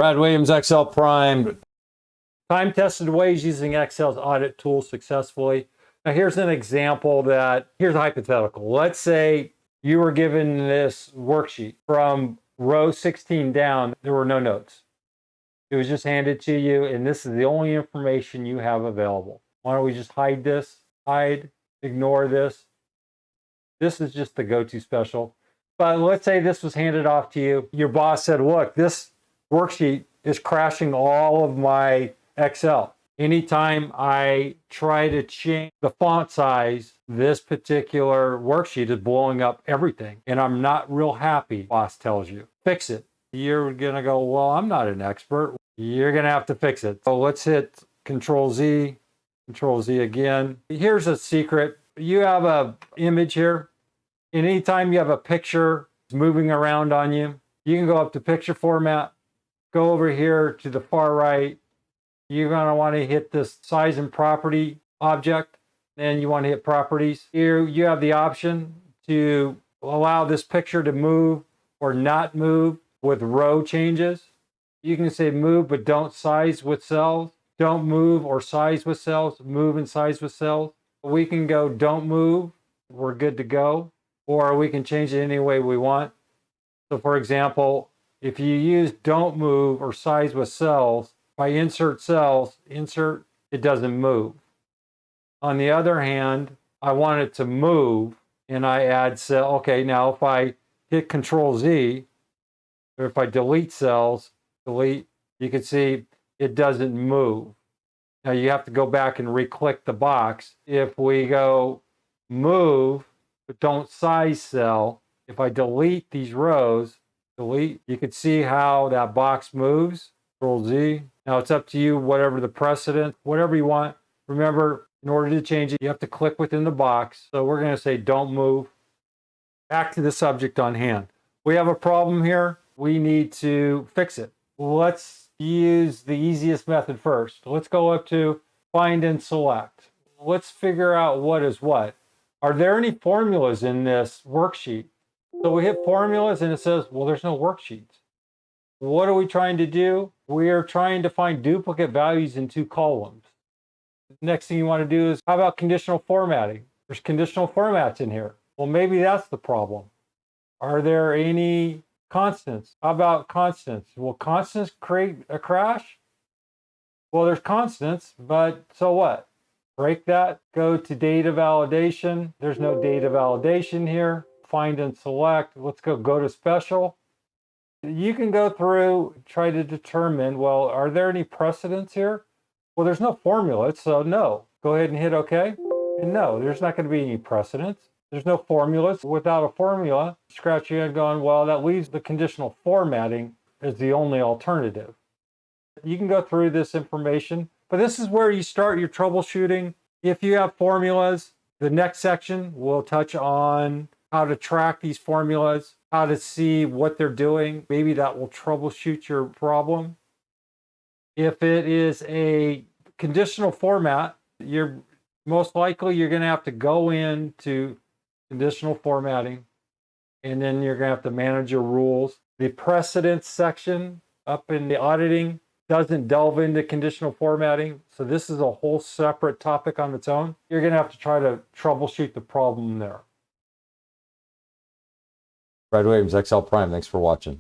Brad Williams, Excel Prime. Time-tested ways using Excel's audit tools successfully. Now here's an example here's a hypothetical. Let's say you were given this worksheet from row 16 down, there were no notes. It was just handed to you, and this is the only information you have available. Why don't we just hide this? Ignore this. This is just the go-to special. But let's say this was handed off to you. Your boss said, look, this worksheet is crashing all of my Excel. Anytime I try to change the font size, this particular worksheet is blowing up everything. And I'm not real happy, boss tells you. Fix it. You're going to go, well, I'm not an expert. You're going to have to fix it. So let's hit Control Z again. Here's a secret. You have an image here. And anytime you have a picture moving around on you, you can go up to picture format, go over here to the far right. You're going to want to hit this size and property object, and you want to hit properties. Here you have the option to allow this picture to move or not move with row changes. You can say move but don't size with cells. Don't move or size with cells. Move and size with cells. We can go don't move. We're good to go. Or we can change it any way we want. So for example, if you use don't move or size with cells, if I insert cells, it doesn't move. On the other hand, I want it to move and I add cell. Okay, now if I hit Control Z, or if I delete cells, you can see it doesn't move. Now you have to go back and re-click the box. If we go move, but don't size cell, if I delete these rows, you can see how that box moves. Control Z. Now it's up to you, whatever the precedent, whatever you want. Remember, in order to change it, you have to click within the box. So we're going to say don't move. Back to the subject on hand. We have a problem here. We need to fix it. Let's use the easiest method first. Let's go up to find and select. Let's figure out what is what. Are there any formulas in this worksheet? So we hit formulas and it says, well, there's no worksheets. What are we trying to do? We are trying to find duplicate values in two columns. Next thing you want to do is, how about conditional formatting? There's conditional formats in here. Well, maybe that's the problem. Are there any constants? How about constants? Will constants create a crash? Well, there's constants, but so what? Break that, go to data validation. There's no data validation here. Find and select. Let's go to special. You can go through, try to determine, well, are there any precedents here? Well, there's no formula, so no. Go ahead and hit OK. And no, there's not going to be any precedents. There's no formulas. Without a formula, scratch your head going, well, that leaves the conditional formatting as the only alternative. You can go through this information, but this is where you start your troubleshooting. If you have formulas, the next section will touch on how to track these formulas, how to see what they're doing. Maybe that will troubleshoot your problem. If it is a conditional format, you're most likely going to have to go into conditional formatting, and then you're going to have to manage your rules. The precedence section up in the auditing doesn't delve into conditional formatting, so this is a whole separate topic on its own. You're going to have to try to troubleshoot the problem there. Brad Williams, Excel Prime. Thanks for watching.